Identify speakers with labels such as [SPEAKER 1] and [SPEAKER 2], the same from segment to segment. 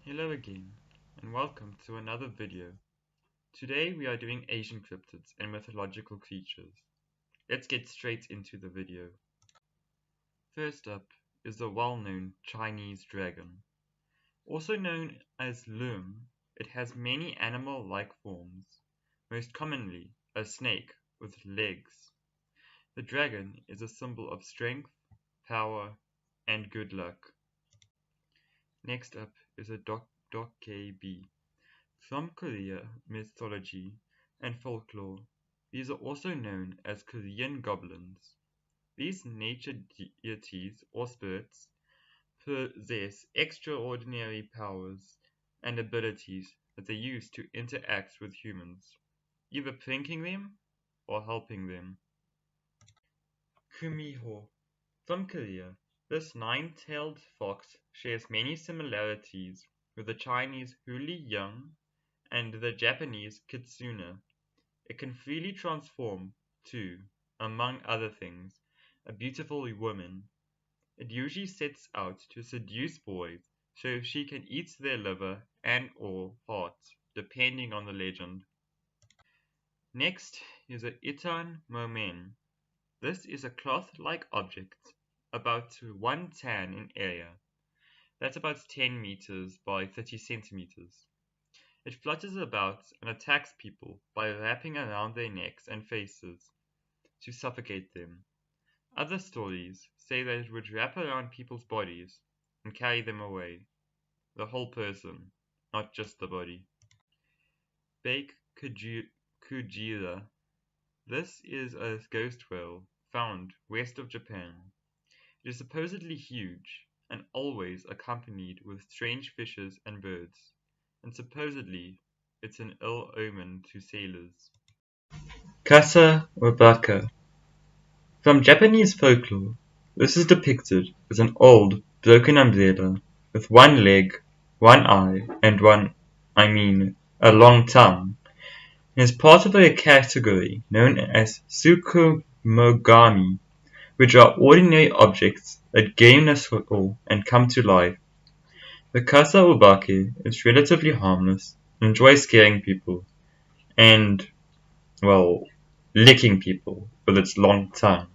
[SPEAKER 1] Hello again, and welcome to another video. Today we are doing Asian cryptids and mythological creatures. Let's get straight into the video. First up is the well-known Chinese dragon. Also known as loom, it has many animal-like forms, most commonly a snake with legs. The dragon is a symbol of strength, power, and good luck. Next up is a Dokkaebi. From Korea mythology and folklore, these are also known as Korean goblins. These nature deities or spirits possess extraordinary powers and abilities that they use to interact with humans, either pranking them or helping them. Kumiho. From Korea, this nine-tailed fox shares many similarities with the Chinese huli yang and the Japanese kitsune. It can freely transform to, among other things, a beautiful woman. It usually sets out to seduce boys so she can eat their liver and/or heart, depending on the legend. Next is a Itan momen. This is a cloth-like object, about 1 tan in area. That's about 10 meters by 30 centimeters. It flutters about and attacks people by wrapping around their necks and faces to suffocate them. Other stories say that it would wrap around people's bodies and carry them away, the whole person, not just the body. Bake Kujira. This is a ghost whale found west of Japan. It is supposedly huge and always accompanied with strange fishes and birds, and supposedly it's an ill omen to sailors. Casa obaka. From Japanese folklore, this is depicted as an old, broken umbrella with one leg, one eye, and a long tongue. It is part of a category known as tsukumogami, which are ordinary objects that gain a soul and come to life. The Casa obaki is relatively harmless and enjoys scaring people and, well, licking people with its long tongue.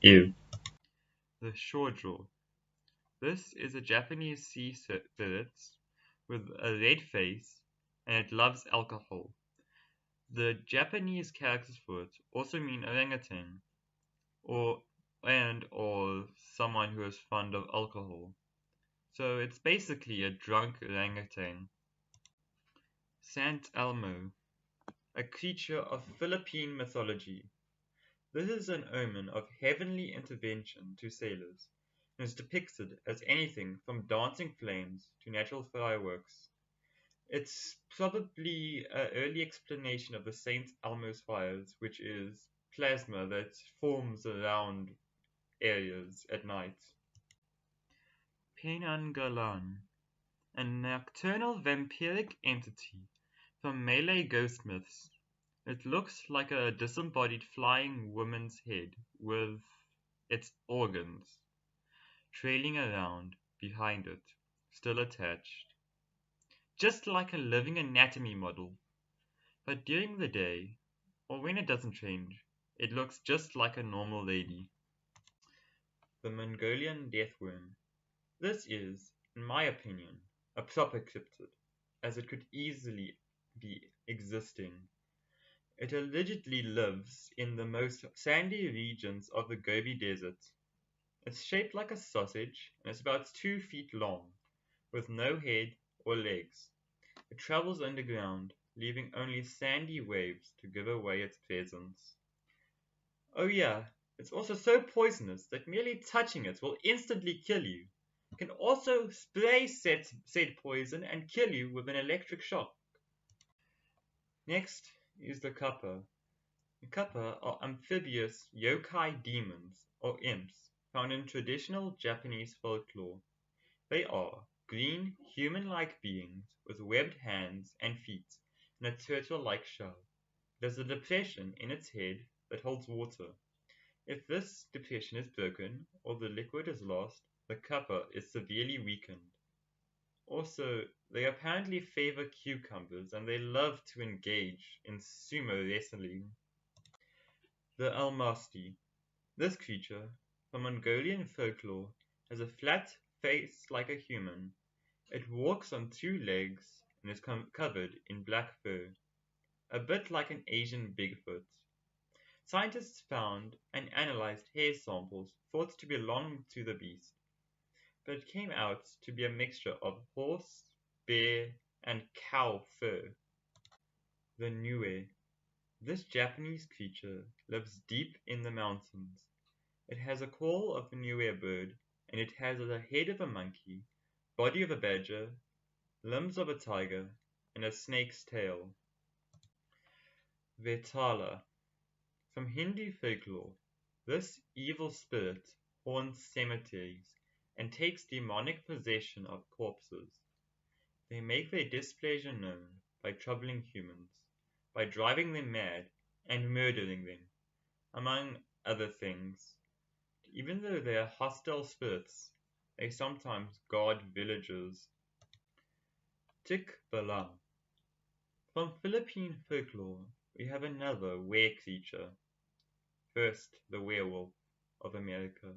[SPEAKER 1] Ew. The Shoujo. This is a Japanese sea spirit with a red face and it loves alcohol. The Japanese characters for it also mean orangutan or someone who is fond of alcohol. So it's basically a drunk orangutan. Sant Elmo, a creature of Philippine mythology. This is an omen of heavenly intervention to sailors, and is depicted as anything from dancing flames to natural fireworks. It's probably an early explanation of the Saint Elmo's fires, which is plasma that forms around areas at night. Pinangalan, a nocturnal vampiric entity from Malay ghost myths. It looks like a disembodied flying woman's head with its organs trailing around behind it, still attached. Just like a living anatomy model. But during the day, or when it doesn't change, it looks just like a normal lady. The Mongolian deathworm. This is, in my opinion, a proper cryptid, as it could easily be existing. It allegedly lives in the most sandy regions of the Gobi Desert. It's shaped like a sausage and is about 2 feet long, with no head or legs. It travels underground, leaving only sandy waves to give away its presence. Oh yeah, it's also so poisonous that merely touching it will instantly kill you. It can also spray said poison and kill you with an electric shock. Next is the Kappa. The Kappa are amphibious yokai demons, or imps, found in traditional Japanese folklore. They are green, human-like beings with webbed hands and feet and a turtle-like shell. It has a depression in its head that holds water. If this depression is broken or the liquid is lost, the Kappa is severely weakened. Also, they apparently favor cucumbers and they love to engage in sumo wrestling. The Almasti. This creature, from Mongolian folklore, has a flat face like a human. It walks on two legs and is covered in black fur, a bit like an Asian Bigfoot. Scientists found and analyzed hair samples thought to belong to the beast, but it came out to be a mixture of horse, bear, and cow fur. The Niue. This Japanese creature lives deep in the mountains. It has a call of a Niue bird, and it has the head of a monkey, body of a badger, limbs of a tiger, and a snake's tail. Vetala. From Hindu folklore, this evil spirit haunts cemeteries and takes demonic possession of corpses. They make their displeasure known by troubling humans, by driving them mad and murdering them, among other things. Even though they are hostile spirits, they sometimes guard villages. Tikbalang. From Philippine folklore, we have another were creature. First, the werewolf of America,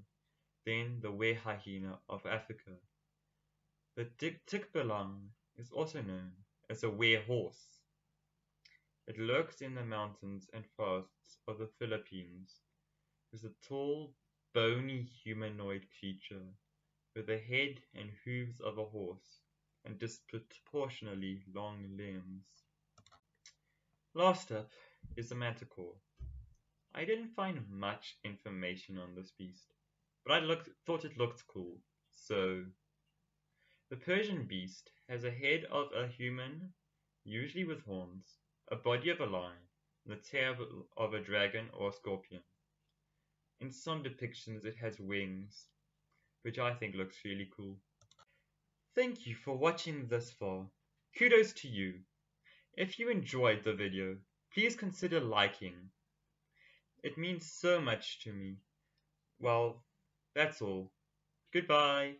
[SPEAKER 1] then the were hyena of Africa. The tikbalang is also known as a were horse. It lurks in the mountains and forests of the Philippines. It is a tall, bony humanoid creature with the head and hooves of a horse and disproportionately long limbs. Last up is the Manticore. I didn't find much information on this beast, but thought it looked cool. So, the Persian beast has a head of a human, usually with horns, a body of a lion, and the tail of a dragon or a scorpion. In some depictions it has wings, which I think looks really cool. Thank you for watching this far. Kudos to you. If you enjoyed the video, please consider liking. It means so much to me. Well, that's all. Goodbye.